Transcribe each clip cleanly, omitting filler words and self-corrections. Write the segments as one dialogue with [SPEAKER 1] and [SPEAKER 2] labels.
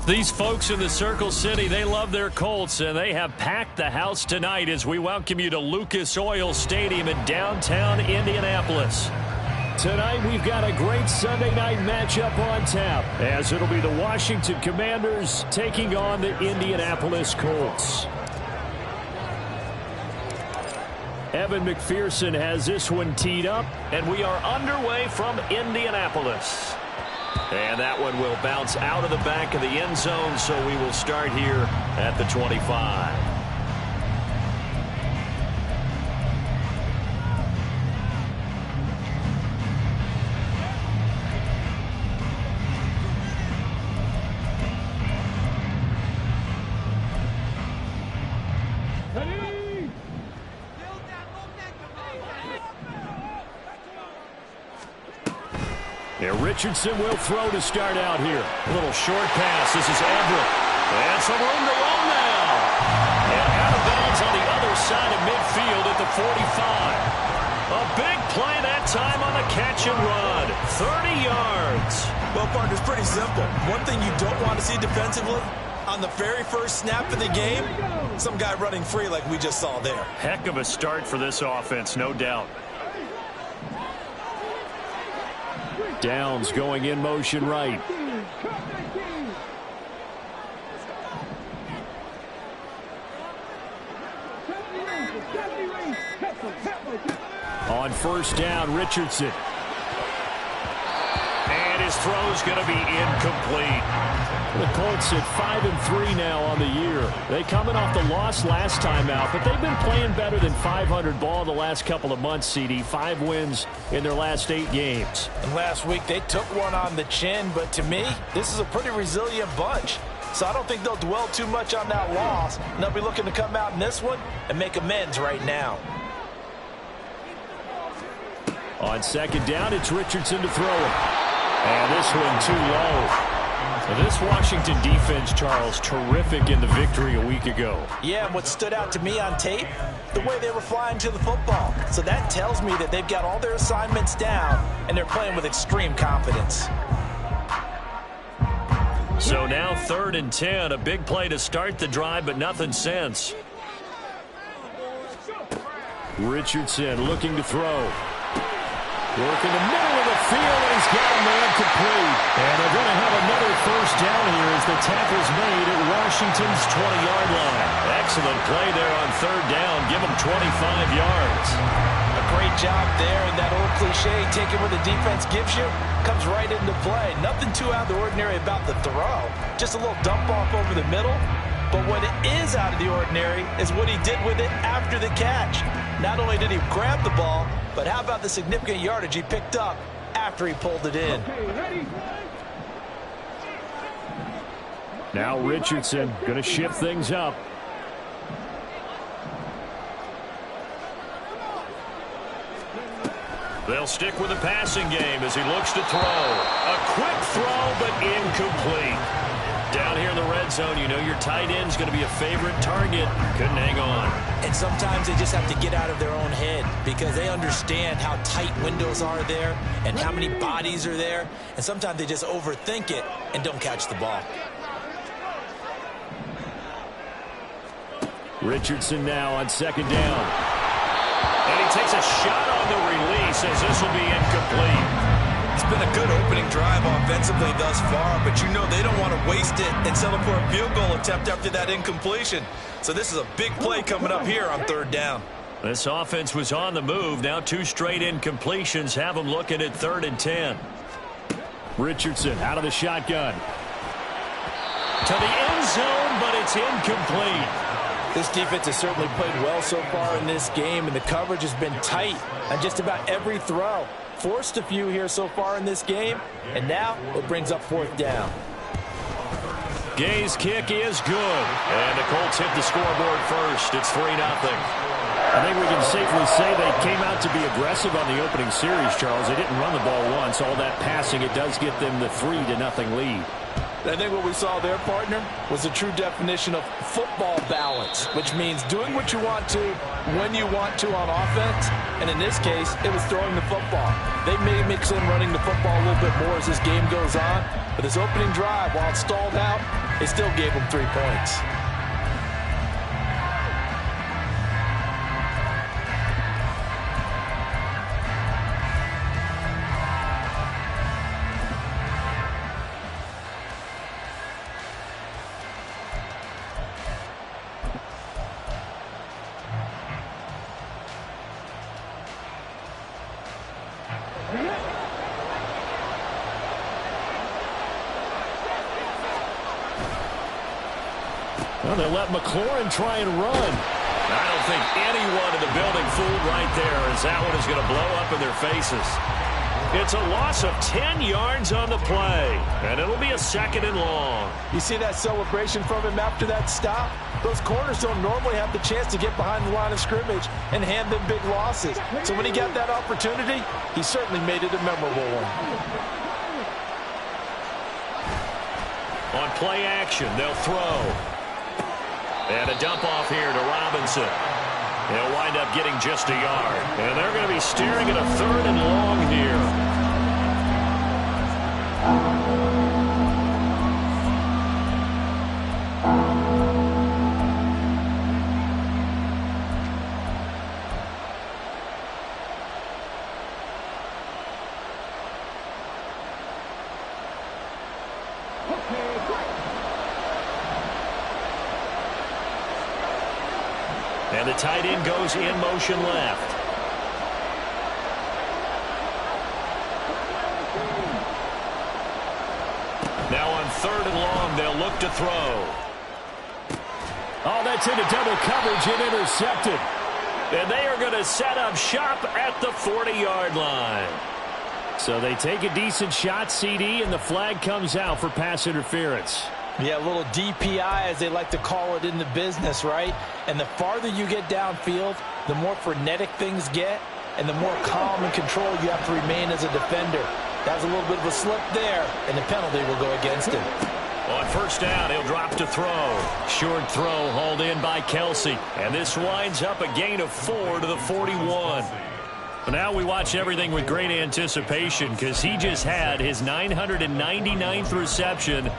[SPEAKER 1] These folks in the Circle City, they love their Colts, and they have packed the house tonight as we welcome you to Lucas Oil Stadium in downtown Indianapolis. Tonight, we've got a great Sunday night matchup on tap, as it'll be the Washington Commanders taking on the Indianapolis Colts. Evan McPherson has this one teed up, and we are underway from Indianapolis. And that one will bounce out of the back of the end zone, so we will start here at the 25. Richardson will throw to start out here. A little short pass. This is Everett. And some room to roam now. And out of bounds on the other side of midfield at the 45. A big play that time on the catch and run. 30 yards.
[SPEAKER 2] Well, partner, it's pretty simple. One thing you don't want to see defensively, on the very first snap of the game, some guy running free like we just saw there.
[SPEAKER 1] Heck of a start for this offense, no doubt. Downs going in motion right. On first down, Richardson. And his throw's going to be incomplete. The Colts at 5-3 now on the year. They coming off the loss last time out, but they've been playing better than 500 ball the last couple of months, CD. 5 wins in their last 8 games.
[SPEAKER 3] And last week they took one on the chin, but to me, this is a pretty resilient bunch. So I don't think they'll dwell too much on that loss. And they'll be looking to come out in this one and make amends right now.
[SPEAKER 1] On second down, it's Richardson to throw it. And this one too low. This Washington defense, Charles, terrific in the victory a week ago.
[SPEAKER 3] Yeah, and what stood out to me on tape, the way they were flying to the football. So that tells me that they've got all their assignments down, and they're playing with extreme confidence.
[SPEAKER 1] So now 3rd and 10, a big play to start the drive, but nothing since. Richardson looking to throw. Working the middle of the field, and he's got a man complete. And they're going to have another first down here as the tackle's made at Washington's 20-yard line. Excellent play there on 3rd down. Give them 25 yards.
[SPEAKER 3] A great job there, and that old cliche, taking what the defense gives you, comes right into play. Nothing too out of the ordinary about the throw. Just a little dump off over the middle. But what is out of the ordinary is what he did with it after the catch. Not only did he grab the ball, but how about the significant yardage he picked up after he pulled it in?
[SPEAKER 1] Now Richardson going to shift things up. They'll stick with the passing game as he looks to throw. A quick throw, but incomplete. Down here in the red zone, you know your tight end's going to be a favorite target. Couldn't hang on.
[SPEAKER 3] And sometimes they just have to get out of their own head because they understand how tight windows are there and how many bodies are there. And sometimes they just overthink it and don't catch the ball.
[SPEAKER 1] Richardson now on 2nd down. And he takes a shot on the release as this will be incomplete.
[SPEAKER 2] It's been a good opening drive offensively thus far, but you know they don't want to waste it and settle for a field goal attempt after that incompletion. So this is a big play coming up here on 3rd down.
[SPEAKER 1] This offense was on the move. Now 2 straight incompletions have them looking at 3rd and 10. Richardson out of the shotgun. To the end zone, but it's incomplete.
[SPEAKER 3] This defense has certainly played well so far in this game, and the coverage has been tight on just about every throw. Forced a few here so far in this game, and now it brings up 4th down.
[SPEAKER 1] Gay's kick is good, and the Colts hit the scoreboard first. It's 3-0. I think we can safely say they came out to be aggressive on the opening series, Charles. They didn't run the ball once. All that passing, it does get them the 3-0 lead.
[SPEAKER 3] I think what we saw there, partner, was a true definition of football balance, which means doing what you want to, when you want to on offense. And in this case, it was throwing the football. They may mix in running the football a little bit more as this game goes on. But this opening drive, while it stalled out, it still gave them 3 points.
[SPEAKER 1] Well, they let McLaurin try and run. I don't think anyone in the building fooled right there, as that one is going to blow up in their faces. It's a loss of 10 yards on the play, and it'll be a 2nd and long.
[SPEAKER 3] You see that celebration from him after that stop? Those corners don't normally have the chance to get behind the line of scrimmage and hand them big losses. So when he got that opportunity, he certainly made it a memorable one.
[SPEAKER 1] On play action, they'll throw. And a dump off here to Robinson. He'll wind up getting just a yard. And they're going to be staring at a 3rd and long here. And the tight end goes in motion left. Now on 3rd and long, they'll look to throw. Oh, that's into double coverage and intercepted. And they are going to set up shop at the 40-yard line. So they take a decent shot, CD, and the flag comes out for pass interference.
[SPEAKER 3] Yeah, a little DPI, as they like to call it in the business, right? And the farther you get downfield, the more frenetic things get, and the more calm and control you have to remain as a defender. That was a little bit of a slip there, and the penalty will go against him.
[SPEAKER 1] On 1st down, he'll drop to throw. Short throw hauled in by Kelsey. And this winds up a gain of 4 to the 41. But now we watch everything with great anticipation because he just had his 999th reception.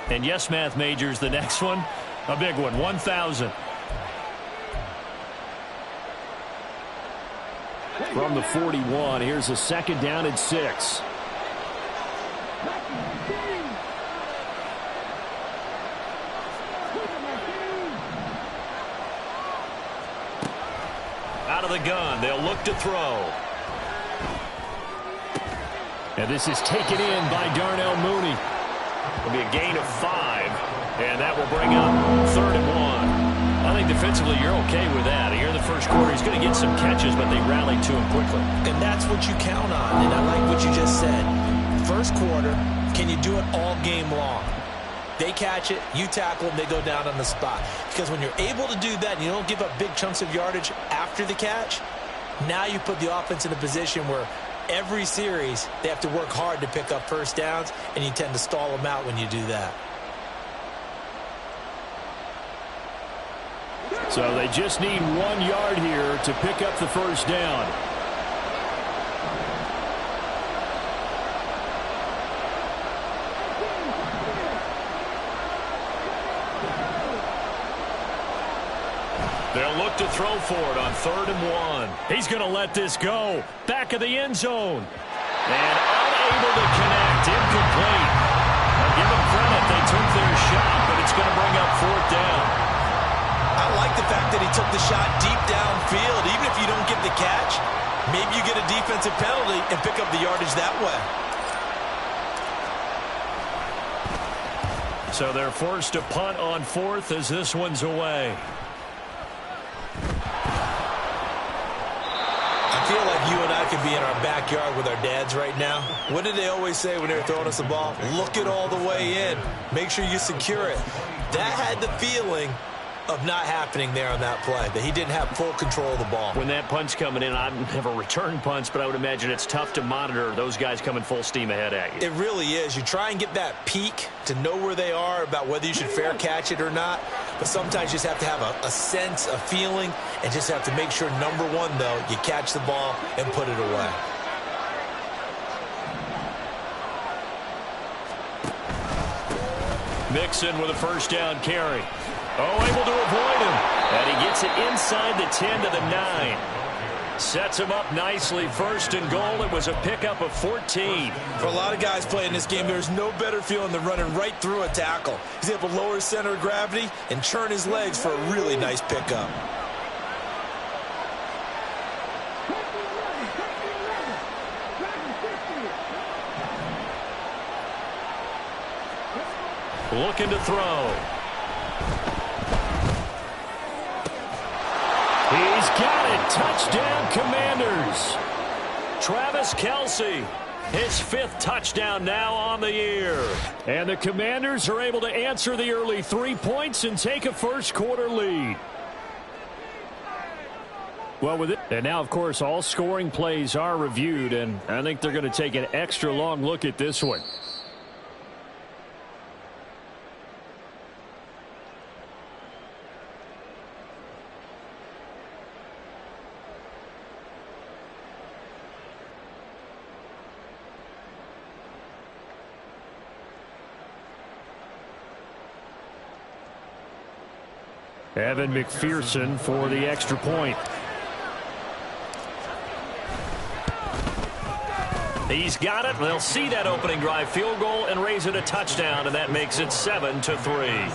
[SPEAKER 1] And yes, math majors, the next one, a big one, 1,000. From the 41, here's a 2nd down and 6. Out of the gun, they'll look to throw. And this is taken in by Darnell Mooney. It'll be a gain of 5, and that will bring up 3rd and 1. I think defensively you're okay with that. Here in the first quarter, he's going to get some catches, but they rallied to him quickly.
[SPEAKER 3] And that's what you count on, and I like what you just said. First quarter, can you do it all game long? They catch it, you tackle them, they go down on the spot. Because when you're able to do that and you don't give up big chunks of yardage after the catch, now you put the offense in a position where every series they have to work hard to pick up 1st downs, and you tend to stall them out when you do that.
[SPEAKER 1] So they just need 1 yard here to pick up the 1st down. They'll look to throw for it on 3rd and 1. He's going to let this go. Back of the end zone. And unable to connect. Incomplete. I'll give them credit. They took their shot, but it's going to bring up 4th down.
[SPEAKER 2] I like the fact that he took the shot deep downfield. Even if you don't get the catch, maybe you get a defensive penalty and pick up the yardage that way.
[SPEAKER 1] So they're forced to punt on 4th as this one's away.
[SPEAKER 2] I feel like you and I could be in our backyard with our dads right now. What did they always say when they were throwing us the ball? Look it all the way in. Make sure you secure it. That had the feeling
[SPEAKER 3] of not happening there on that play, that he didn't have full control of the ball.
[SPEAKER 1] When that punch coming in, I have a return punch, but I would imagine it's tough to monitor those guys coming full steam ahead at you.
[SPEAKER 3] It really is. You try and get that peek to know where they are about whether you should fair catch it or not, but sometimes you just have to have a sense, a feeling, and just have to make sure, number one, though, you catch the ball and put it away.
[SPEAKER 1] Mixon with a first down carry. Oh, able to avoid him. And he gets it inside the 10 to the 9. Sets him up nicely. First and goal. It was a pickup of 14.
[SPEAKER 2] For a lot of guys playing this game, there's no better feeling than running right through a tackle. He's able to lower his center of gravity and churn his legs for a really nice pickup.
[SPEAKER 1] Looking to throw. He's got it. Touchdown, Commanders. Travis Kelce, his 5th touchdown now on the year. And the Commanders are able to answer the early 3 points and take a first-quarter lead. Well, with it, and now, of course, all scoring plays are reviewed, and I think they're going to take an extra long look at this one. Evan McPherson for the extra point. He's got it. They'll see that opening drive field goal and raise it a touchdown, and that makes it 7-3.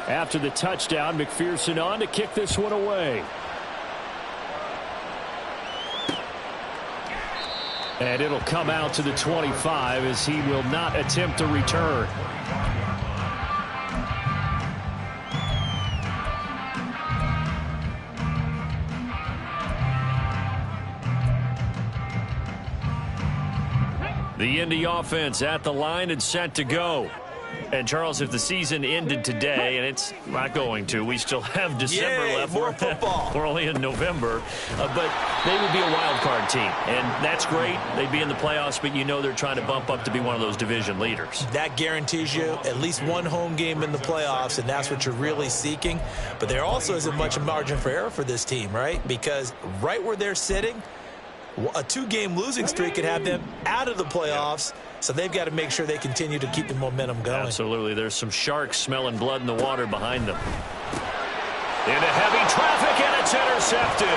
[SPEAKER 1] After the touchdown, McPherson on to kick this one away. And it'll come out to the 25 as he will not attempt to return. The Indy offense at the line and set to go. And, Charles, if the season ended today, and it's not going to, we still have December left.
[SPEAKER 3] More football.
[SPEAKER 1] We're only in November. But they would be a wild card team. And that's great. They'd be in the playoffs, but you know they're trying to bump up to be one of those division leaders.
[SPEAKER 3] That guarantees you at least one home game in the playoffs, and that's what you're really seeking. But there also isn't much margin for error for this team, right? Because right where they're sitting, a 2-game losing streak could have them out of the playoffs. So they've got to make sure they continue to keep the momentum going.
[SPEAKER 1] Absolutely. There's some sharks smelling blood in the water behind them. Into heavy traffic, and it's intercepted.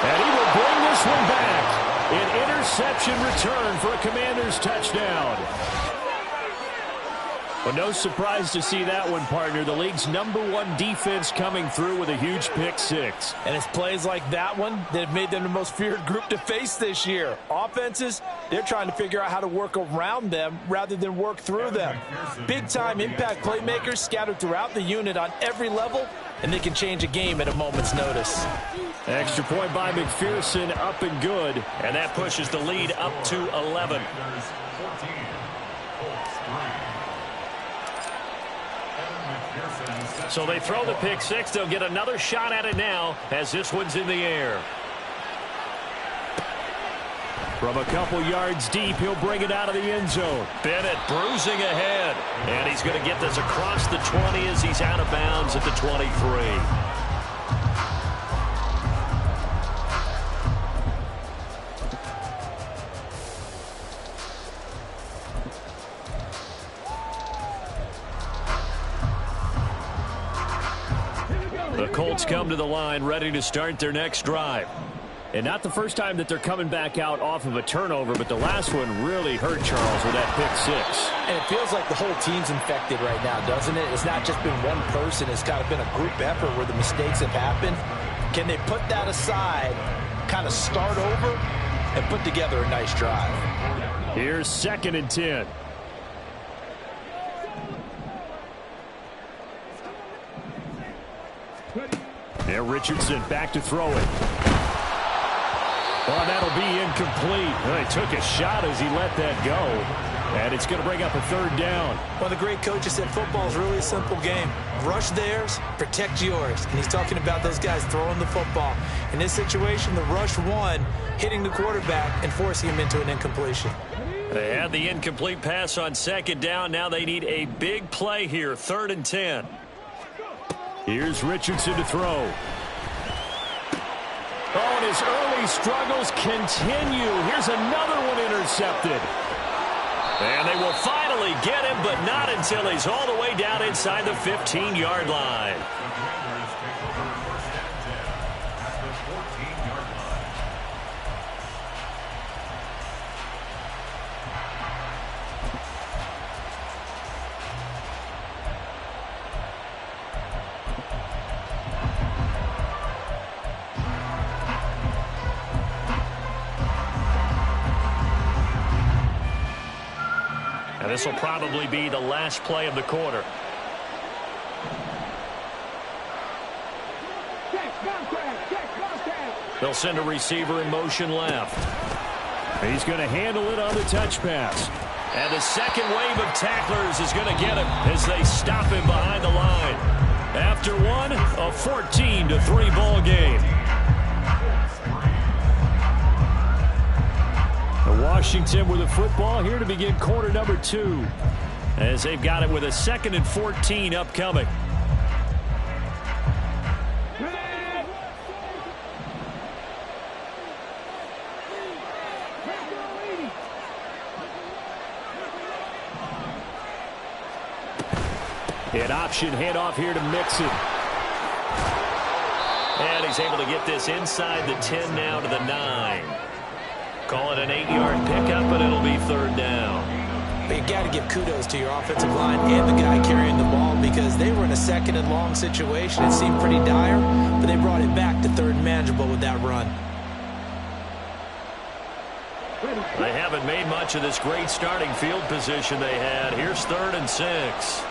[SPEAKER 1] And he will bring this one back. An interception return for a Commanders touchdown. Well, no surprise to see that one, partner. The league's #1 defense coming through with a huge pick six.
[SPEAKER 3] And it's plays like that one that have made them the most feared group to face this year. Offenses, they're trying to figure out how to work around them rather than work through them. Big-time impact playmakers scattered throughout the unit on every level, and they can change a game at a moment's notice.
[SPEAKER 1] Extra point by McPherson, up and good. And that pushes the lead up to 11. So they throw the pick six. They'll get another shot at it now as this one's in the air. From a couple yards deep, he'll bring it out of the end zone. Bennett bruising ahead. And he's going to get this across the 20 as he's out of bounds at the 23. The Colts come to the line ready to start their next drive. And not the first time that they're coming back out off of a turnover, but the last one really hurt Charles with that pick six.
[SPEAKER 3] And it feels like the whole team's infected right now, doesn't it? It's not just been one person. It's kind of been a group effort where the mistakes have happened. Can they put that aside kind of start over and put together a nice drive.
[SPEAKER 1] Here's 2nd and 10. Now Richardson back to throw it. Oh, that'll be incomplete. Well, he took a shot as he let that go. And it's going to bring up a 3rd down.
[SPEAKER 3] One of the great coaches said football is really a simple game. Rush theirs, protect yours. And he's talking about those guys throwing the football. In this situation, the rush one, hitting the quarterback and forcing him into an incompletion.
[SPEAKER 1] They had the incomplete pass on 2nd down. Now they need a big play here, 3rd and 10. Here's Richardson to throw. Oh, and his early struggles continue. Here's another one intercepted. And they will finally get him, but not until he's all the way down inside the 15-yard line. And this will probably be the last play of the quarter. They'll send a receiver in motion left. He's going to handle it on the touch pass. And the second wave of tacklers is going to get him as they stop him behind the line. After one, a 14-3 ball game. Washington with the football here to begin quarter number 2. As they've got it with a 2nd and 14 upcoming. An option handoff here to Mixon. And he's able to get this inside the 10 now to the 9. Call it an 8-yard pickup, but it'll be 3rd down.
[SPEAKER 3] But you got to give kudos to your offensive line and the guy carrying the ball because they were in a 2nd and long situation. It seemed pretty dire, but they brought it back to 3rd and manageable with that run.
[SPEAKER 1] They haven't made much of this great starting field position they had. Here's 3rd and 6.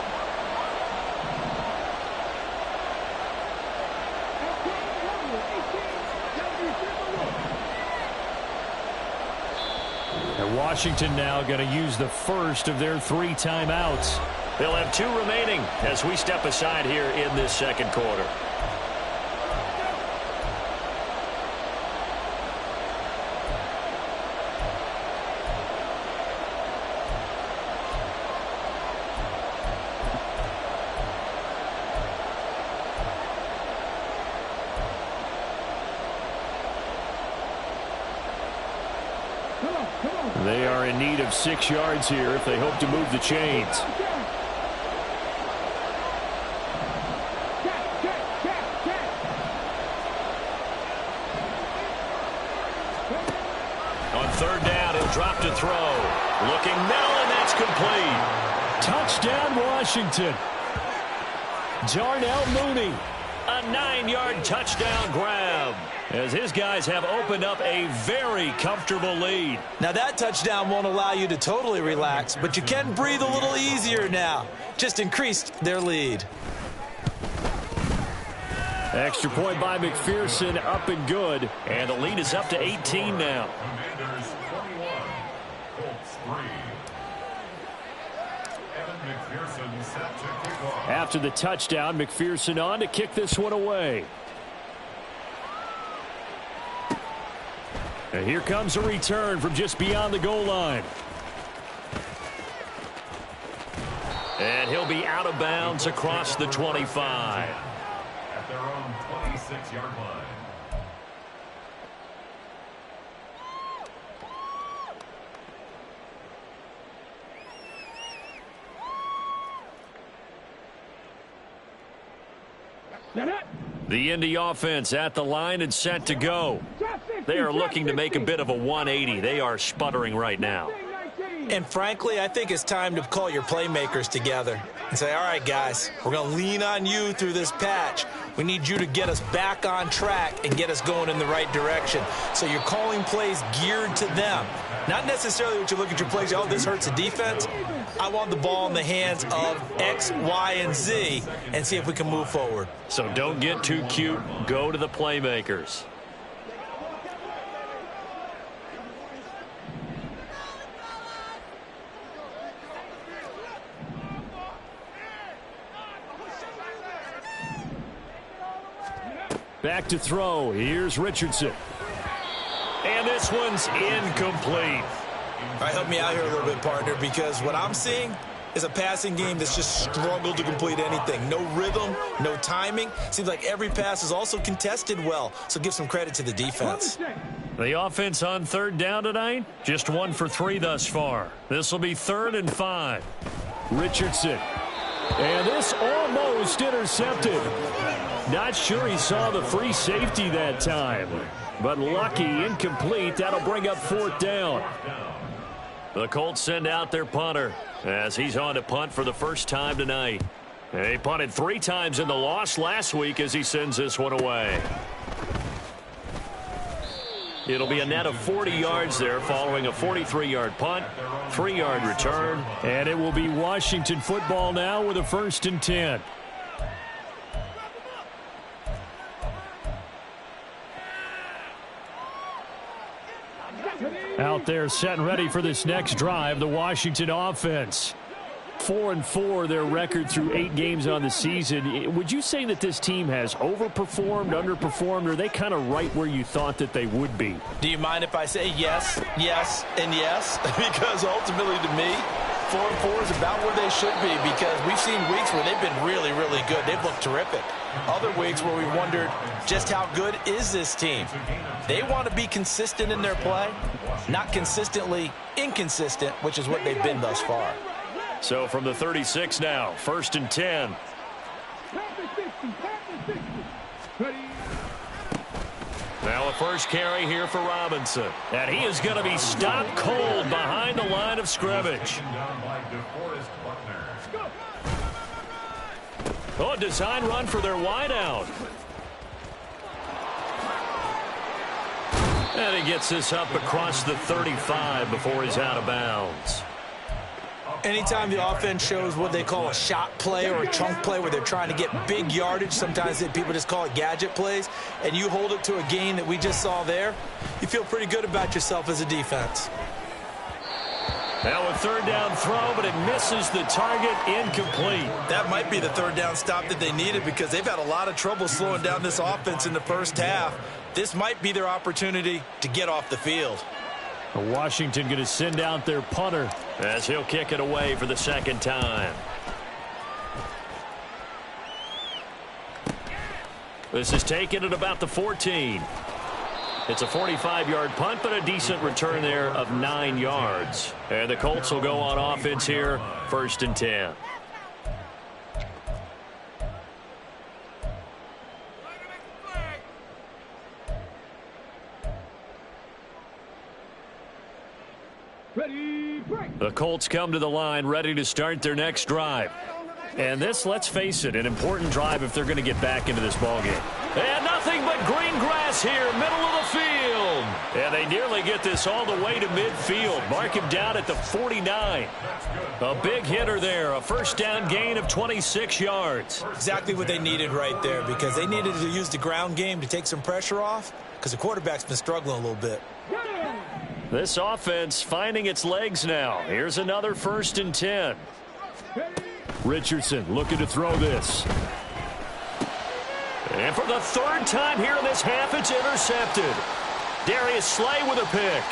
[SPEAKER 1] Washington now going to use the first of their 3 timeouts. They'll have 2 remaining as we step aside here in this 2nd quarter. They are in need of 6 yards here if they hope to move the chains. On 3rd down, he'll drop to throw. Looking middle, and that's complete. Touchdown, Washington. Darnell Mooney, a 9-yard touchdown grab, as his guys have opened up a very comfortable lead.
[SPEAKER 3] Now that touchdown won't allow you to totally relax, but you can breathe a little easier now. Just increased their lead.
[SPEAKER 1] Extra point by McPherson, up and good. And the lead is up to 18 now.
[SPEAKER 4] Commanders 21, Colts 3. McPherson set to kick off.
[SPEAKER 1] After the touchdown, McPherson on to kick this one away. And here comes a return from just beyond the goal line. And he'll be out of bounds across the 25.
[SPEAKER 4] At their own 26-yard line.
[SPEAKER 1] The Indy offense at the line and set to go. They are looking to make a bit of a 180. They are sputtering right now.
[SPEAKER 3] And frankly, I think it's time to call your playmakers together and say, all right, guys, we're going to lean on you through this patch. We need you to get us back on track and get us going in the right direction. So you're calling plays geared to them. Not necessarily what you look at your plays, oh, this hurts the defense. I want the ball in the hands of X, Y, and Z and see if we can move forward.
[SPEAKER 1] So don't get too cute. Go to the playmakers. Back to throw. Here's Richardson. And this one's incomplete.
[SPEAKER 3] All right, help me out here a little bit, partner, because what I'm seeing is a passing game that's just struggled to complete anything. No rhythm, no timing. Seems like every pass is also contested well, so give some credit to the defense.
[SPEAKER 1] The offense on third down tonight, just 1 for 3 thus far. This will be 3rd and 5. Richardson. And this almost intercepted. Not sure he saw the free safety that time. But lucky, incomplete. That'll bring up 4th down. The Colts send out their punter as he's on to punt for the first time tonight. He punted 3 times in the loss last week as he sends this one away. It'll be a net of 40 yards there following a 43-yard punt, 3-yard return. And it will be Washington football now with a 1st and 10. Out there set and ready for this next drive, the Washington offense. 4-4 their record through 8 games on the season. Would you say that this team has overperformed, underperformed, or are they kind of right where you thought that they would be?
[SPEAKER 3] Do you mind if I say yes, yes, and yes? Because ultimately to me, 4-4 is about where they should be, because we've seen weeks where they've been really, really good. They've looked terrific. Other weeks where we wondered just how good is this team. They want to be consistent in their play, not consistently inconsistent, which is what they've been thus far.
[SPEAKER 1] So from the 36 now, 1st and 10. Now a first carry here for Robinson. And he is going to be stopped cold behind the line of scrimmage. Oh, a design run for their wideout. And he gets this up across the 35 before he's out of bounds.
[SPEAKER 3] Anytime the offense shows what they call a shot play or a chunk play where they're trying to get big yardage, sometimes people just call it gadget plays, and you hold it to a gain that we just saw there, you feel pretty good about yourself as a defense.
[SPEAKER 1] Now a 3rd down throw, but it misses the target, incomplete.
[SPEAKER 2] That might be the 3rd down stop that they needed, because they've had a lot of trouble slowing down this offense in the first half. This might be their opportunity to get off the field.
[SPEAKER 1] Washington going to send out their punter as he'll kick it away for the 2nd time. This is taken at about the 14. It's a 45-yard punt, but a decent return there of 9 yards. And the Colts will go on offense here, 1st and 10. The Colts come to the line ready to start their next drive. And this, let's face it, an important drive if they're going to get back into this ballgame. And nothing but green grass here, middle of the field. And they nearly get this all the way to midfield. Mark him down at the 49. A big hitter there, a 1st down gain of 26 yards.
[SPEAKER 3] Exactly what they needed right there, because they needed to use the ground game to take some pressure off, because the quarterback's been struggling a little bit.
[SPEAKER 1] This offense finding its legs now. Here's another 1st and 10. Richardson looking to throw this. And for the 3rd time here in this half, it's intercepted. Darius Slay with a pick.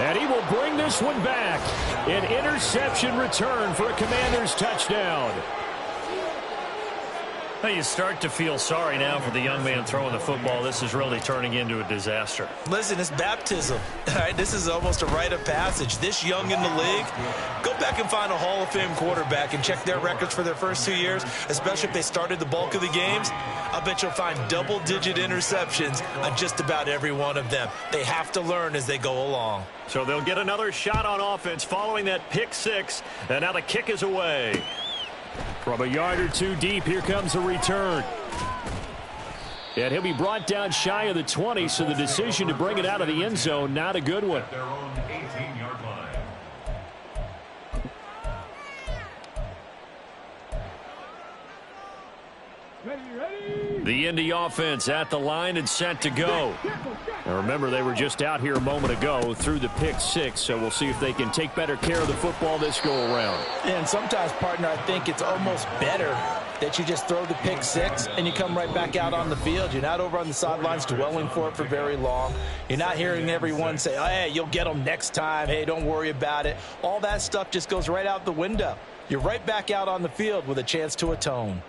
[SPEAKER 1] And he will bring this one back. An interception return for a Commanders touchdown. Well, you start to feel sorry now for the young man throwing the football. This is really turning into a disaster.
[SPEAKER 3] Listen, it's baptism. All right, this is almost a rite of passage. This young in the league, go back and find a Hall of Fame quarterback and check their records for their first 2 years, especially if they started the bulk of the games. I bet you'll find double-digit interceptions on just about every one of them. They have to learn as they go along.
[SPEAKER 1] So they'll get another shot on offense following that pick 6, and now the kick is away. From a yard or two deep, here comes a return. And he'll be brought down shy of the 20, so the decision to bring it out of the end zone, not a good one.
[SPEAKER 4] Their own 18-yard line.
[SPEAKER 1] The Indy offense at the line and set to go. Now remember, they were just out here a moment ago through the pick six, so we'll see if they can take better care of the football this go-around.
[SPEAKER 3] And sometimes, partner, I think it's almost better that you just throw the pick six and you come right back out on the field. You're not over on the sidelines dwelling for it for very long. You're not hearing everyone say, oh, hey, you'll get them next time. Hey, don't worry about it. All that stuff just goes right out the window. You're right back out on the field with a chance to atone.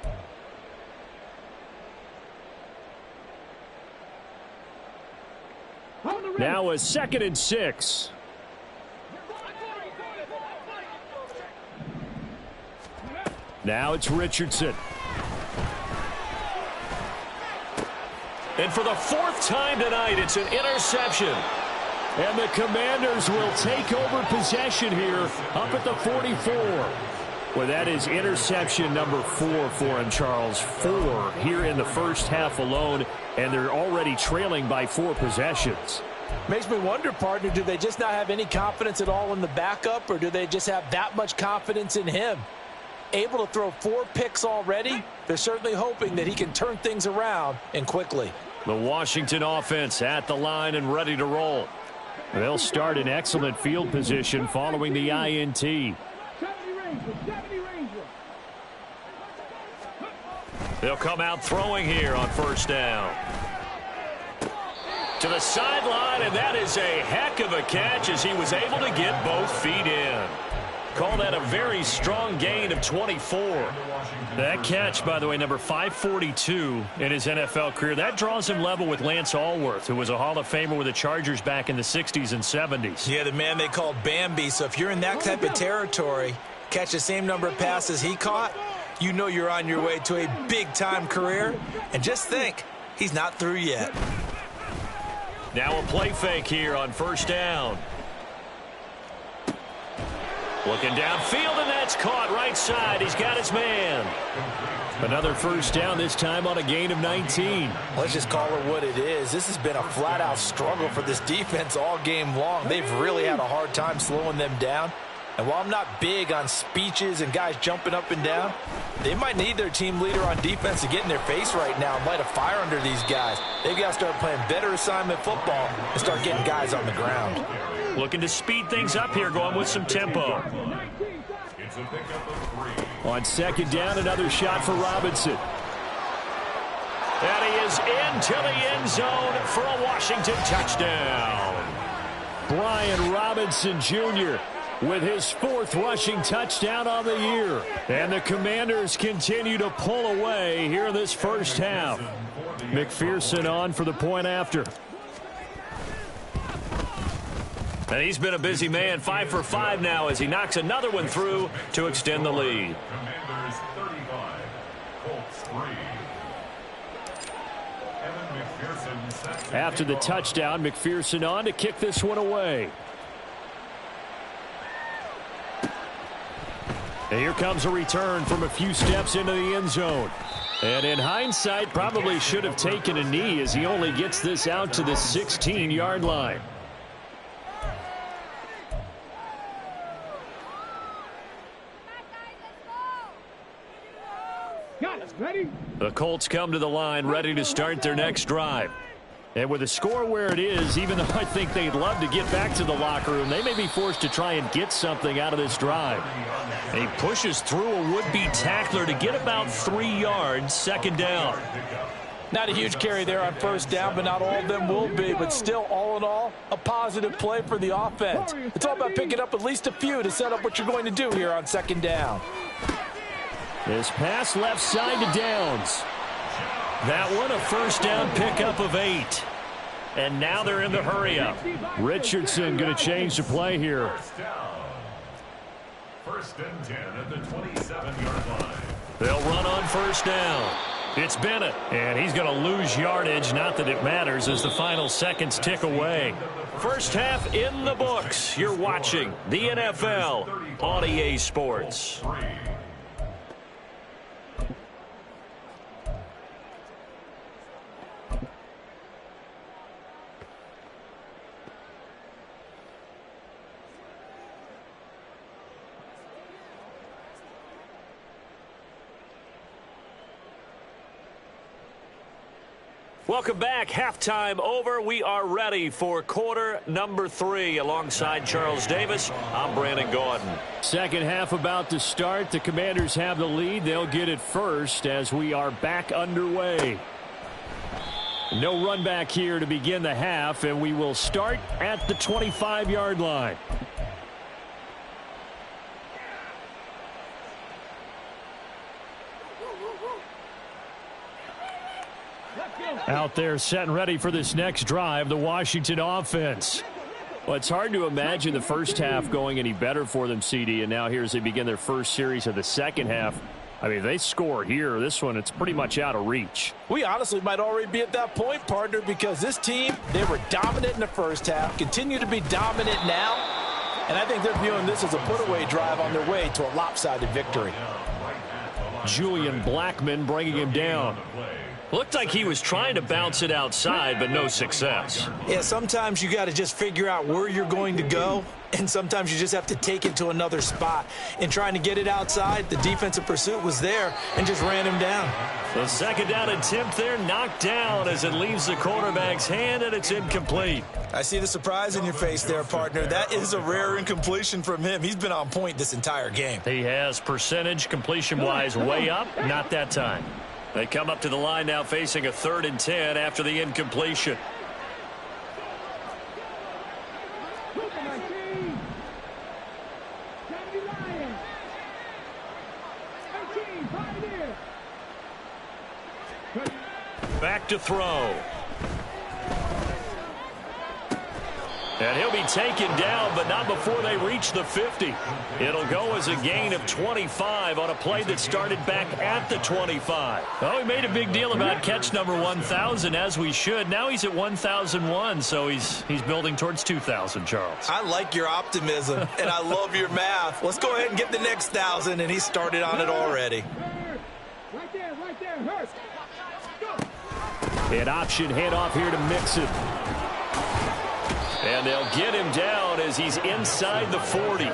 [SPEAKER 1] Now a 2nd and 6. Now it's Richardson. And for the 4th time tonight, it's an interception. And the Commanders will take over possession here up at the 44. Well, that is interception number 4 for him, Charles. 4 here in the first half alone, and they're already trailing by 4 possessions.
[SPEAKER 3] Makes me wonder, partner, do they just not have any confidence at all in the backup, or do they just have that much confidence in him? Able to throw 4 picks already, they're certainly hoping that he can turn things around and quickly.
[SPEAKER 1] The Washington offense at the line and ready to roll. They'll start in excellent field position following the INT. They'll come out throwing here on 1st down. To the sideline, and that is a heck of a catch as he was able to get both feet in. Call that a very strong gain of 24. That catch, by the way, number 542 in his NFL career. That draws him level with Lance Allworth, who was a Hall of Famer with the Chargers back in the 60s and 70s.
[SPEAKER 3] Yeah, the man they called Bambi. So if you're in that type of territory, catch the same number of passes he caught, you know you're on your way to a big-time career. And just think, he's not through yet.
[SPEAKER 1] Now a play fake here on 1st down. Looking downfield, and that's caught right side. He's got his man. Another 1st down, this time on a gain of 19.
[SPEAKER 3] Let's just call it what it is. This has been a flat-out struggle for this defense all game long. They've really had a hard time slowing them down. And while I'm not big on speeches and guys jumping up and down, they might need their team leader on defense to get in their face right now and light a fire under these guys. They've got to start playing better assignment football and start getting guys on the ground.
[SPEAKER 1] Looking to speed things up here, going with some tempo. On 2nd down, another shot for Robinson. And he is into the end zone for a Washington touchdown. Brian Robinson Jr. with his 4th rushing touchdown on the year. And the Commanders continue to pull away here in this first half. McPherson on for the point after. And he's been a busy man, 5 for 5 now as he knocks another one through to extend the lead.
[SPEAKER 4] Commanders 35, Colts 3.
[SPEAKER 1] After the touchdown, McPherson on to kick this one away. And here comes a return from a few steps into the end zone. And in hindsight, probably should have taken a knee as he only gets this out to the 16-yard line.
[SPEAKER 5] Ready?
[SPEAKER 1] The Colts come to the line ready to start their next drive. And with the score where it is, even though I think they'd love to get back to the locker room, they may be forced to try and get something out of this drive. And he pushes through a would-be tackler to get about 3 yards, 2nd down.
[SPEAKER 3] Not a huge carry there on 1st down, but not all of them will be. But still, all in all, a positive play for the offense. It's all about picking up at least a few to set up what you're going to do here on 2nd down.
[SPEAKER 1] This pass left side to Downs. That one a 1st down pickup of 8. And now they're in the hurry-up. Richardson going to change the play here.
[SPEAKER 4] 1st and 10 at the 27-yard line.
[SPEAKER 1] They'll run on 1st down. It's Bennett, and he's going to lose yardage. Not that it matters as the final seconds tick away. First half in the books. You're watching the NFL on EA Sports. Welcome back. Halftime over. We are ready for quarter number 3. Alongside Charles Davis, I'm Brandon Gordon. Second half about to start. The Commanders have the lead. They'll get it first as we are back underway. No run back here to begin the half, and we will start at the 25-yard line. Out there set and ready for this next drive, the Washington offense. Well, it's hard to imagine the first half going any better for them, CD, and now here as they begin their first series of the second half. I mean, they score here. This one, it's pretty much out of reach.
[SPEAKER 3] We honestly might already be at that point, partner, because this team, they were dominant in the first half, continue to be dominant now, and I think they're viewing this as a put-away drive on their way to a lopsided victory.
[SPEAKER 1] Julian Blackman bringing him down. Looked like he was trying to bounce it outside, but no success.
[SPEAKER 2] Yeah, sometimes you got to just figure out where you're going to go, and sometimes you just have to take it to another spot. In trying to get it outside, the defensive pursuit was there and just ran him down.
[SPEAKER 1] The second down attempt there knocked down as it leaves the quarterback's hand, and it's incomplete.
[SPEAKER 2] I see the surprise in your face there, partner. That is a rare incompletion from him. He's been on point this entire game.
[SPEAKER 1] He has percentage completion-wise way up, not that time. They come up to the line now facing a 3rd and 10 after the incompletion. Back to throw. And he'll be taken down, but not before they reach the 50. It'll go as a gain of 25 on a play that started back at the 25. Oh, he made a big deal about catch number 1,000, as we should. Now he's at 1,001, so he's building towards 2,000, Charles.
[SPEAKER 2] I like your optimism, and I love your math. Let's go ahead and get the next 1,000, and he started on it already.
[SPEAKER 5] Right there, Hurst.
[SPEAKER 1] An option handoff here to Mixon. And they'll get him down as he's inside the 40.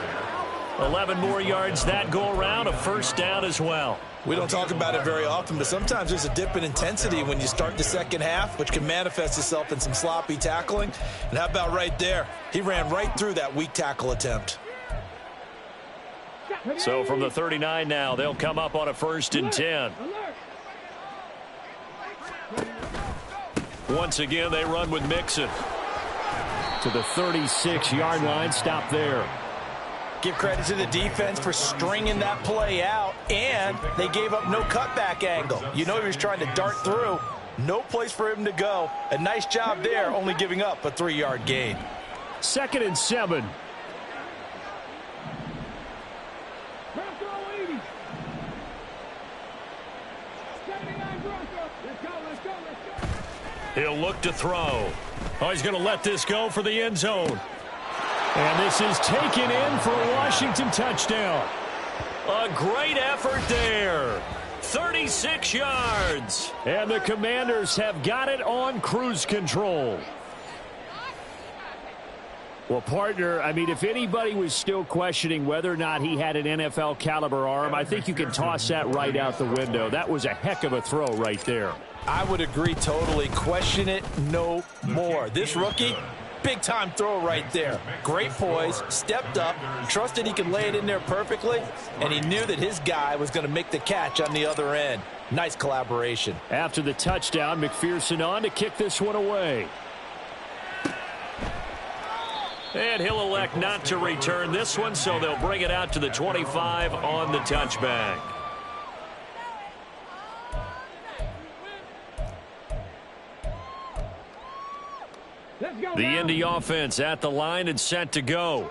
[SPEAKER 1] 11 more yards that go around, a first down as well.
[SPEAKER 2] We don't talk about it very often, but sometimes there's a dip in intensity when you start the second half, which can manifest itself in some sloppy tackling. And how about right there? He ran right through that weak tackle attempt.
[SPEAKER 1] So from the 39 now, they'll come up on a 1st and 10. Once again, they run with Mixon. To the 36-yard line, stop there.
[SPEAKER 3] Give credit to the defense for stringing that play out, and they gave up no cutback angle. You know he was trying to dart through. No place for him to go. A nice job there, only giving up a 3-yard gain.
[SPEAKER 1] 2nd and 7. He'll look to throw. Oh, he's going to let this go for the end zone. And this is taken in for a Washington touchdown. A great effort there. 36 yards. And the Commanders have got it on cruise control. Well, partner, I mean, if anybody was still questioning whether or not he had an NFL caliber arm, I think you can toss that right out the window. That was a heck of a throw right there.
[SPEAKER 3] I would agree totally. Question it no more. This rookie, big-time throw right there. Great poise, stepped up, trusted he could lay it in there perfectly, and he knew that his guy was going to make the catch on the other end. Nice collaboration.
[SPEAKER 1] After the touchdown, McPherson on to kick this one away. And he'll elect not to return this one, so they'll bring it out to the 25 on the touchback. The Indy offense at the line and set to go.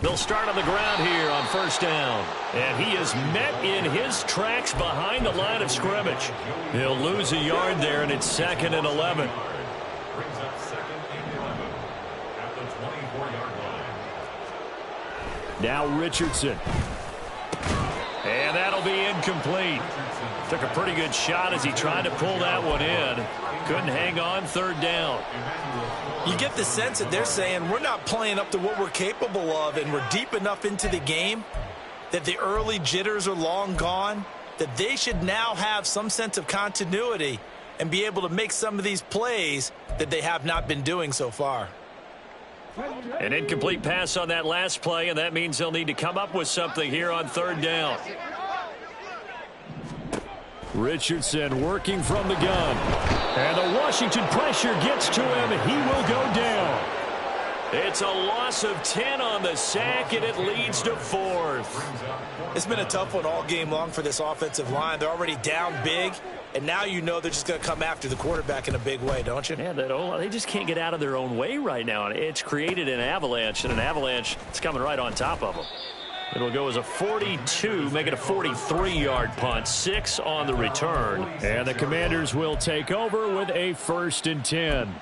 [SPEAKER 1] They'll start on the ground here on 1st down. And he is met in his tracks behind the line of scrimmage. He'll lose a yard there, and it's 2nd and 11.
[SPEAKER 4] Brings up 2nd and 11 at the 24-yard line.
[SPEAKER 1] Now Richardson. And that'll be incomplete. Took a pretty good shot as he tried to pull that one in. Couldn't hang on, 3rd down.
[SPEAKER 2] You get the sense that they're saying we're not playing up to what we're capable of, and we're deep enough into the game that the early jitters are long gone. that they should now have some sense of continuity and be able to make some of these plays that they have not been doing so far.
[SPEAKER 1] An incomplete pass on that last play, and that means they'll need to come up with something here on third down. Richardson working from the gun. And the Washington pressure gets to him. He will go down. It's a loss of 10 on the sack, and it leads to fourth.
[SPEAKER 2] It's been a tough one all game long for this offensive line. They're already down big, and now you know they're just going to come after the quarterback in a big way, don't you?
[SPEAKER 1] Yeah, they just can't get out of their own way right now. It's created an avalanche, and an avalanche is coming right on top of them. It'll go as a 42, make it a 43-yard punt, 6 on the return. And the Commanders will take over with a 1st and 10.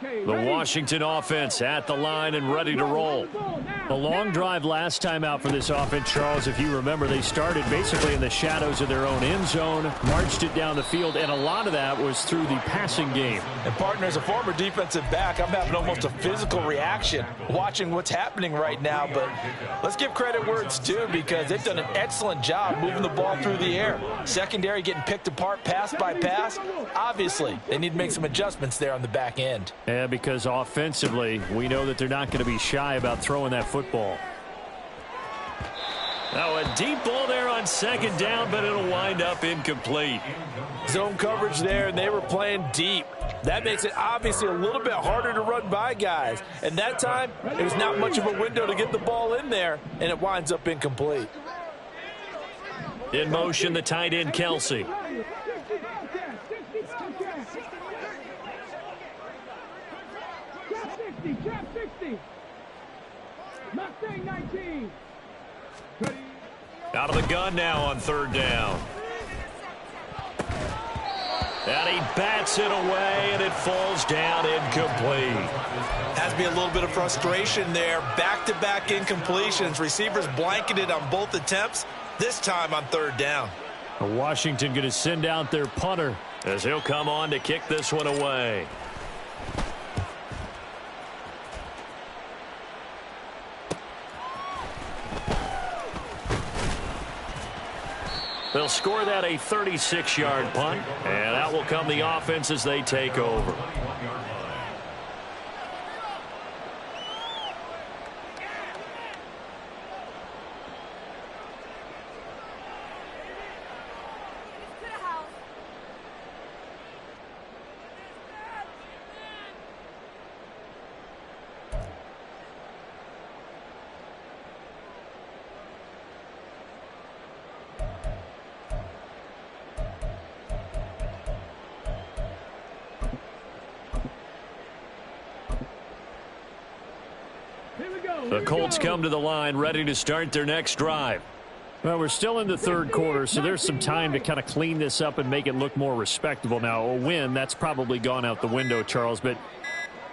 [SPEAKER 1] The Washington offense at the line and ready to roll. The long drive last time out for this offense, Charles, if you remember, they started basically in the shadows of their own end zone, marched it down the field, and a lot of that was through the passing game.
[SPEAKER 3] And, partner, as a former defensive back, I'm having almost a physical reaction watching what's happening right now. But let's give credit where it's due, because they've done an excellent job moving the ball through the air. Secondary getting picked apart pass by pass. Obviously, they need to make some adjustments there on the back end.
[SPEAKER 1] Yeah, because offensively, we know that they're not going to be shy about throwing that football. Now a deep ball there on 2nd down, but it'll wind up incomplete.
[SPEAKER 3] Zone coverage there, and they were playing deep. That makes it obviously a little bit harder to run by guys. And that time, it was not much of a window to get the ball in there, and it winds up incomplete.
[SPEAKER 1] In motion, the tight end, Kelsey.
[SPEAKER 5] Trap 60. Mustang 19.
[SPEAKER 1] Out of the gun now on 3rd down. And he bats it away, and it falls down incomplete.
[SPEAKER 2] Has to be a little bit of frustration there. Back-to-back incompletions. Receivers blanketed on both attempts, this time on 3rd down.
[SPEAKER 1] Washington going to send out their punter as he'll come on to kick this one away. They'll score that a 36-yard punt, and out will come the offense as they take over. The Colts come to the line ready to start their next drive. Well, we're still in the 3rd quarter, so there's some time to kind of clean this up and make it look more respectable. Now, a win, that's probably gone out the window, Charles, but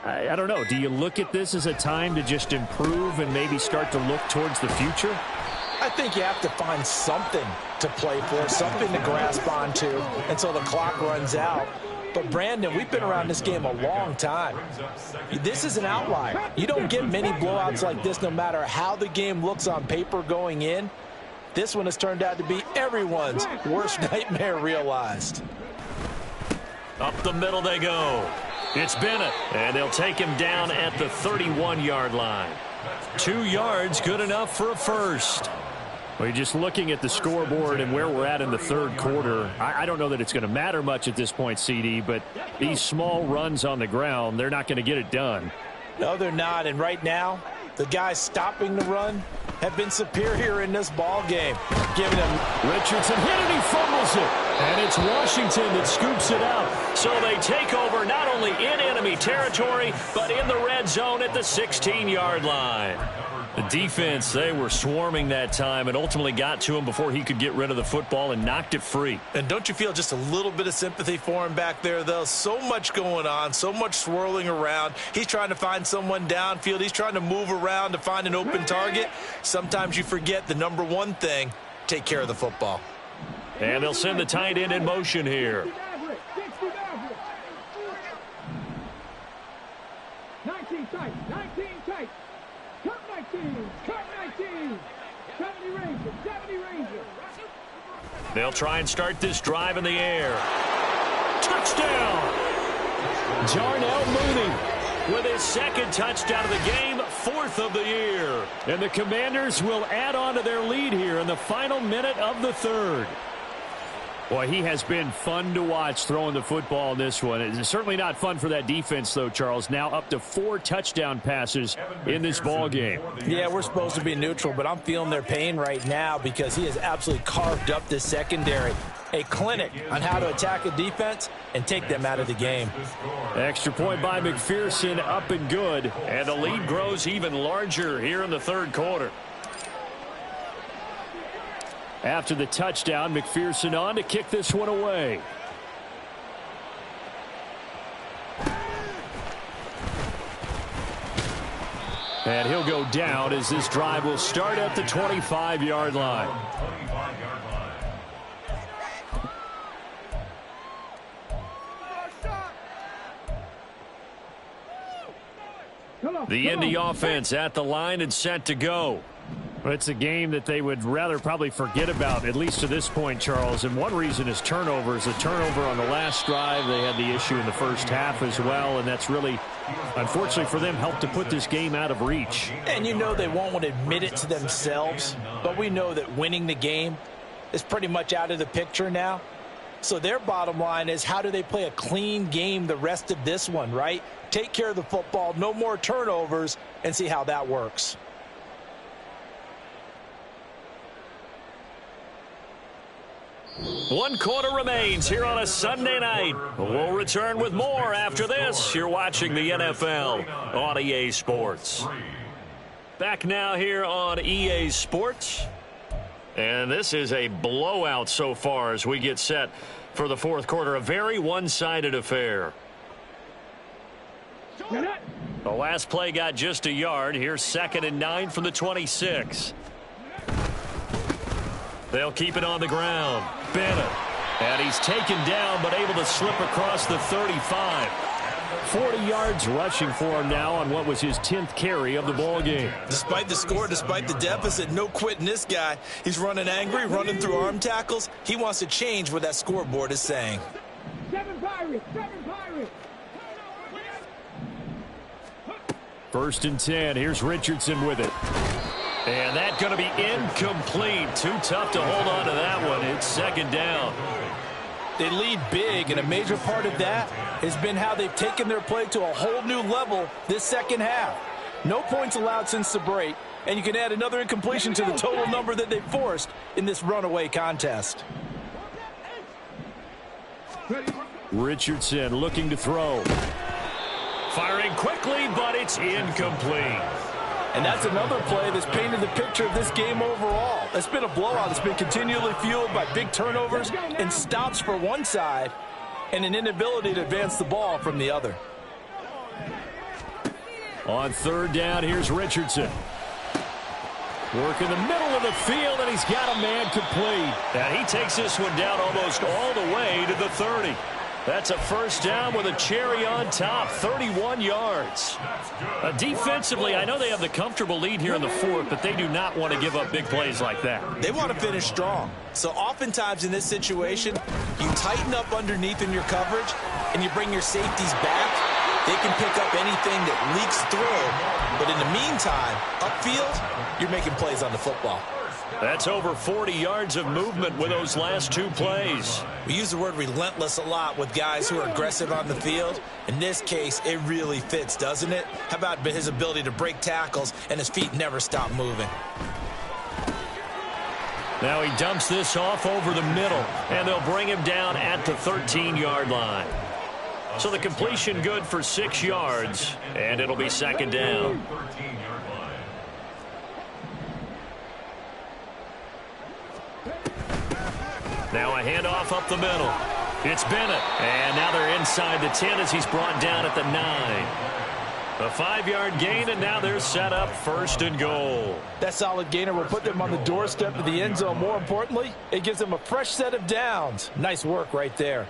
[SPEAKER 1] I don't know. Do you look at this as a time to just improve and maybe start to look towards the future?
[SPEAKER 3] I think you have to find something to play for, something to grasp onto until the clock runs out. But, Brandon, we've been around this game a long time. This is an outlier. You don't get many blowouts like this no matter how the game looks on paper going in. This one has turned out to be everyone's worst nightmare realized.
[SPEAKER 1] Up the middle they go. It's Bennett, and they'll take him down at the 31-yard line. 2 yards, good enough for a first. Well, you're just looking at the scoreboard and where we're at in the 3rd quarter. I don't know that it's going to matter much at this point, CD, but these small runs on the ground, they're not going to get it done.
[SPEAKER 3] No, they're not. And right now, the guys stopping the run have been superior in this ball game. Giving him
[SPEAKER 1] Richardson hit and he fumbles it. And it's Washington that scoops it out. So they take over not only in enemy territory, but in the red zone at the 16-yard line. The defense, they were swarming that time and ultimately got to him before he could get rid of the football and knocked it free.
[SPEAKER 2] And don't you feel just a little bit of sympathy for him back there, though? So much going on, so much swirling around. He's trying to find someone downfield. He's trying to move around to find an open target. Sometimes you forget the number one thing, take care of the football.
[SPEAKER 1] And they'll send the tight end in motion here.
[SPEAKER 5] 19 tight, 19 tight. Cut 19, cut 19. 70 Rangers, 70 Rangers.
[SPEAKER 1] They'll try and start this drive in the air. Touchdown! Darnell Mooney with his second touchdown of the game, 4th of the year. And the Commanders will add on to their lead here in the final minute of the 3rd. Boy, he has been fun to watch throwing the football in this one. It's certainly not fun for that defense, though, Charles. Now up to 4 touchdown passes in this ball game.
[SPEAKER 3] Yeah, we're supposed to be neutral, but I'm feeling their pain right now because he has absolutely carved up this secondary. A clinic on how to attack a defense and take them out of the game.
[SPEAKER 1] Extra point by McPherson, up and good. And the lead grows even larger here in the 3rd quarter. After the touchdown, McPherson on to kick this one away. And he'll go down as this drive will start at the 25-yard line. The Indy offense at the line and set to go. It's a game that they would rather probably forget about, at least to this point, Charles. And one reason is turnovers. A turnover on the last drive. They had the issue in the first half as well, and that's really, unfortunately for them, helped to put this game out of reach.
[SPEAKER 3] And you know they won't want to admit it to themselves, but we know that winning the game is pretty much out of the picture now. So their bottom line is, how do they play a clean game the rest of this one, right? Take care of the football, no more turnovers, and see how that works.
[SPEAKER 1] One quarter remains here on a Sunday night. We'll return with more after this. You're watching the NFL on EA Sports. Back now here on EA Sports. And this is a blowout so far as we get set for the 4th quarter. A very one-sided affair. The last play got just a yard. Here's 2nd and 9 from the 26. They'll keep it on the ground. Bennett. And he's taken down, but able to slip across the 35. 40 yards rushing for him now on what was his 10th carry of the ball game.
[SPEAKER 2] Despite the score, despite the deficit, no quitting this guy. He's running angry, running through arm tackles. He wants to change what that scoreboard is saying.
[SPEAKER 5] 7 Pirates, 7 Pirates.
[SPEAKER 1] 1st and 10. Here's Richardson with it. And that's going to be incomplete. Too tough to hold on to that one. It's 2nd down.
[SPEAKER 3] They lead big, and a major part of that has been how they've taken their play to a whole new level this second half. No points allowed since the break, and you can add another incompletion to the total number that they forced in this runaway contest.
[SPEAKER 1] Richardson looking to throw. Firing quickly, but it's incomplete.
[SPEAKER 3] And that's another play that's painted the picture of this game overall. It's been a blowout. It's been continually fueled by big turnovers and stops for one side and an inability to advance the ball from the other.
[SPEAKER 1] On 3rd down, here's Richardson. Work in the middle of the field, and he's got a man complete. And he takes this one down almost all the way to the 30. That's a 1st down with a cherry on top, 31 yards. Defensively, I know they have the comfortable lead here in the 4th, but they do not want to give up big plays like that.
[SPEAKER 2] They want to finish strong. So oftentimes in this situation, you tighten up underneath in your coverage, and you bring your safeties back. They can pick up anything that leaks through. But in the meantime, upfield, you're making plays on the football.
[SPEAKER 1] That's over 40 yards of movement with those last 2 plays.
[SPEAKER 2] We use the word relentless a lot with guys who are aggressive on the field. In this case, it really fits, doesn't it? How about his ability to break tackles and his feet never stop moving?
[SPEAKER 1] Now he dumps this off over the middle, and they'll bring him down at the 13-yard line. So the completion good for 6 yards, and it'll be 2nd down. Now a handoff up the middle. It's Bennett. And now they're inside the 10 as he's brought down at the 9. A 5-yard gain, and now they're set up 1st and goal.
[SPEAKER 3] That solid gainer will put them on the doorstep of the end zone. More importantly, it gives them a fresh set of downs. Nice work right there.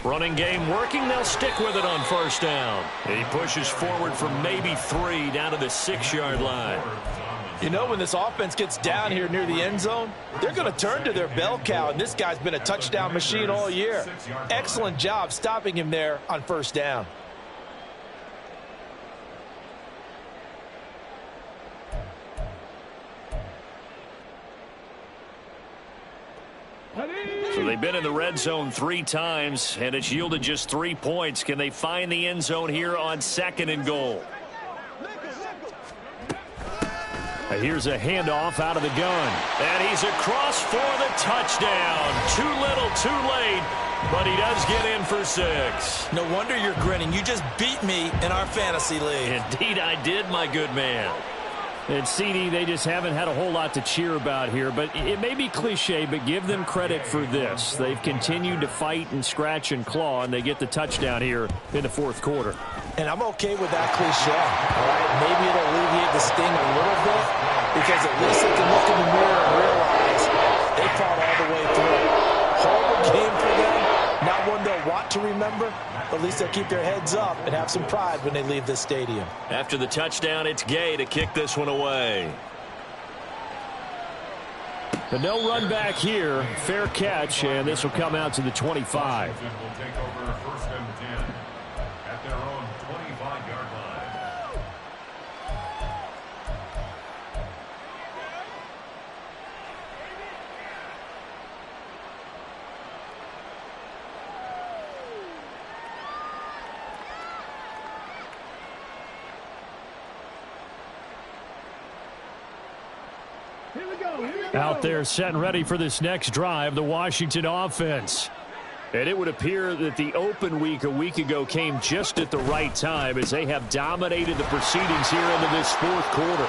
[SPEAKER 1] Running game working. They'll stick with it on 1st down. And he pushes forward from maybe 3 down to the 6-yard line.
[SPEAKER 3] You know, when this offense gets down here near the end zone, they're going to turn to their bell cow, and this guy's been a touchdown machine all year. Excellent job stopping him there on 1st down.
[SPEAKER 1] So they've been in the red zone 3 times, and it's yielded just 3 points. Can they find the end zone here on 2nd and goal? Here's a handoff out of the gun. And he's across for the touchdown. Too little, too late, but he does get in for 6.
[SPEAKER 2] No wonder you're grinning. You just beat me in our fantasy league.
[SPEAKER 1] Indeed I did, my good man.
[SPEAKER 6] And CD, they just haven't had a whole lot to cheer about here, but it may be cliche, but give them credit for this. They've continued to fight and scratch and claw, and they get the touchdown here in the 4th quarter.
[SPEAKER 3] And I'm okay with that cliche, all right? Maybe it'll alleviate the sting a little bit, because at least they can look in the mirror and realize they fought all the way through. Horrible game for them, not one they'll want to remember, but at least they'll keep their heads up and have some pride when they leave this stadium.
[SPEAKER 1] After the touchdown, it's Gay to kick this one away.
[SPEAKER 6] But no run back here. Fair catch, and this will come out to the 25.
[SPEAKER 4] Washington will take over 1st and 10 at their own 25-yard line.
[SPEAKER 6] Out there set and ready for this next drive, the Washington offense.
[SPEAKER 1] And it would appear that the open week a week ago came just at the right time as they have dominated the proceedings here into this 4th quarter.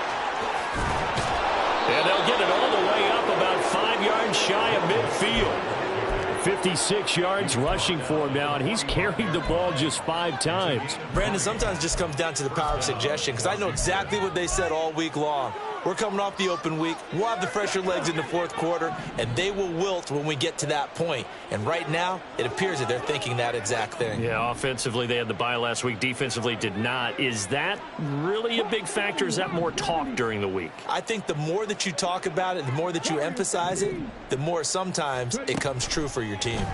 [SPEAKER 1] And they'll get it all the way up about 5 yards shy of midfield.
[SPEAKER 6] 56 yards rushing for him now, and he's carried the ball just 5 times.
[SPEAKER 2] Brandon, sometimes it just comes down to the power of suggestion, because I know exactly what they said all week long. We're coming off the open week. We'll have the fresher legs in the 4th quarter, and they will wilt when we get to that point. And right now, it appears that they're thinking that exact thing.
[SPEAKER 1] Yeah, offensively, they had the bye last week. Defensively, did not. Is that really a big factor? Is that more talk during the week?
[SPEAKER 2] I think the more that you talk about it, the more that you emphasize it, the more sometimes it comes true for your team.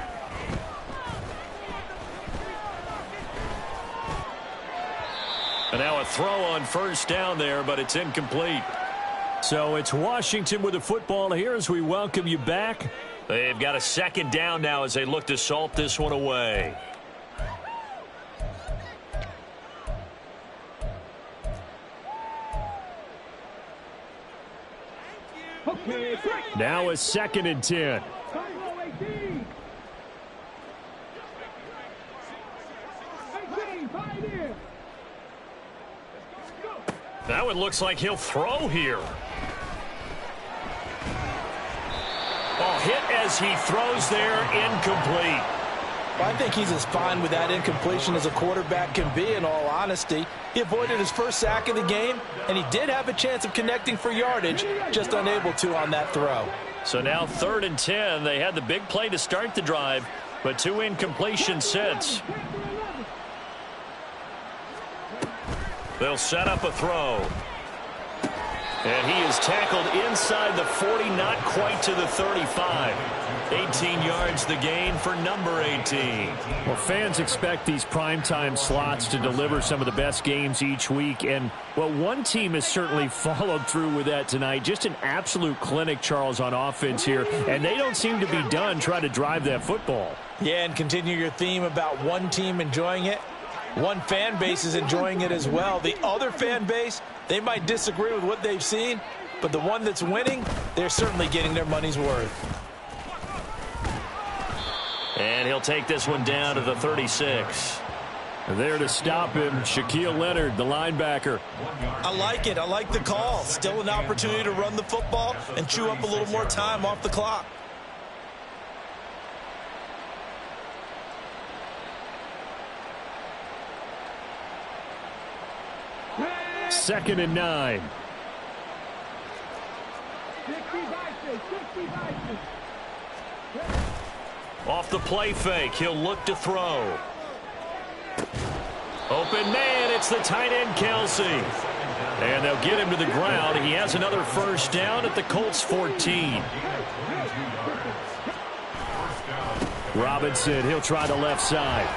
[SPEAKER 1] And now a throw on 1st down there, but it's incomplete.
[SPEAKER 6] So it's Washington with the football here as we welcome you back.
[SPEAKER 1] They've got a 2nd down now as they look to salt this one away.
[SPEAKER 6] Now a 2nd and 10.
[SPEAKER 1] That one looks like he'll throw here. Oh, hit as he throws there, incomplete.
[SPEAKER 3] Well, I think he's as fine with that incompletion as a quarterback can be, in all honesty. He avoided his 1st sack of the game, and he did have a chance of connecting for yardage, just unable to on that throw.
[SPEAKER 1] So now 3rd and 10. They had the big play to start the drive, but 2 incompletions since. They'll set up a throw. And he is tackled inside the 40, not quite to the 35. 18 yards the gain for number 18.
[SPEAKER 6] Well, fans expect these primetime slots to deliver some of the best games each week. And, well, one team has certainly followed through with that tonight. Just an absolute clinic, Charles, on offense here. And they don't seem to be done trying to drive that football.
[SPEAKER 3] Yeah, and continue your theme about one team enjoying it. One fan base is enjoying it as well. The other fan base, They might disagree with what they've seen, but the one that's winning, they're certainly getting their money's worth.
[SPEAKER 1] And he'll take this one down to the 36.
[SPEAKER 6] There to stop him, Shaquille Leonard, the linebacker.
[SPEAKER 2] I like it. I like the call. Still an opportunity to run the football and chew up a little more time off the clock.
[SPEAKER 6] Second and 9.
[SPEAKER 5] 60
[SPEAKER 1] Off the play fake, he'll look to throw. Open man, it's the tight end, Kelsey. And they'll get him to the ground. He has another first down at the Colts 14. Robinson, he'll try the left side.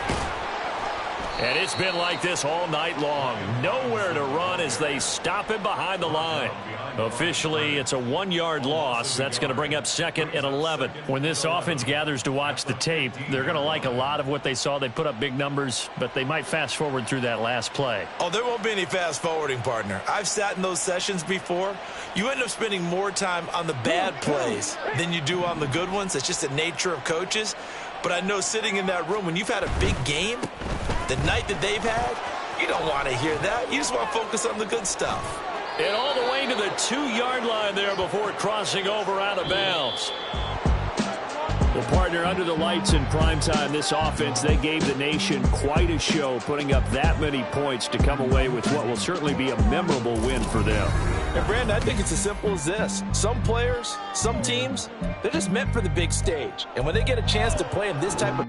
[SPEAKER 1] And it's been like this all night long. Nowhere to run as they stop him behind the line. Officially, it's a 1-yard loss. That's going to bring up second and 11. When this offense gathers to watch the tape, they're going to like a lot of what they saw. They put up big numbers, but they might fast forward through that last play.
[SPEAKER 2] Oh, there won't be any fast forwarding, partner. I've sat in those sessions before. You end up spending more time on the bad plays than you do on the good ones. It's just the nature of coaches. But I know sitting in that room, when you've had a big game, the night that they've had, you don't want to hear that. You just want to focus on the good stuff.
[SPEAKER 1] And all the way to the 2-yard line there before crossing over out of bounds.
[SPEAKER 6] Well, partner, under the lights in primetime, this offense, they gave the nation quite a show, putting up that many points to come away with what will certainly be a memorable win for them.
[SPEAKER 3] And, Brandon, I think it's as simple as this. Some players, some teams, they're just meant for the big stage. And when they get a chance to play in this type of